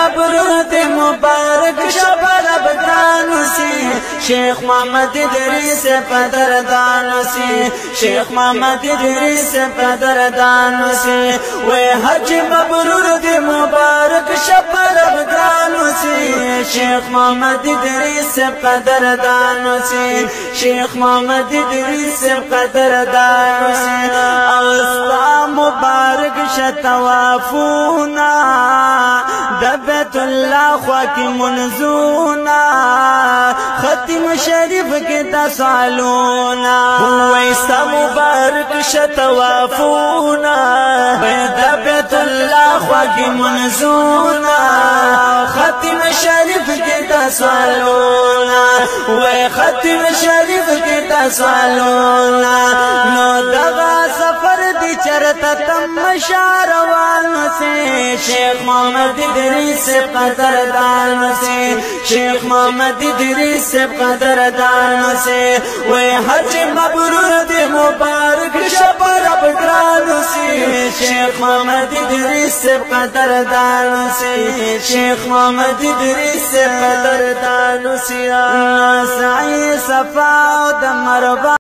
مبرور دے مبارک شبر ابدانو سے شیخ محمد ادریس پدردانو سے شیخ محمد ادریس پدردانو سے وے حج مبرور دے مبارک شبر ابدانو سے شیخ محمد ادریس پدردانو سے شیخ محمد ادریس پدردانو سے اوستا مبارک شتوافونا د بیت الله خوا کی منزونا ختم شریف کی تسالونا ویستا مبارک شتوافونا د بیت الله خوا کی منزونا ختم شریف کی تسالونا وی ختم شریف کی تسالونا نو دغا سفر دی چرتا تم شاروانو سے شیخ محمد ادریس قدردانو سے شیخ محمد ادریس قدردانو سے وے حج مبرور دے مبارک شبر ابدانو سے شیخ محمد ادریس قدردانو سے شیخ محمد ادریس قدردانو سے سعی صفا د مربع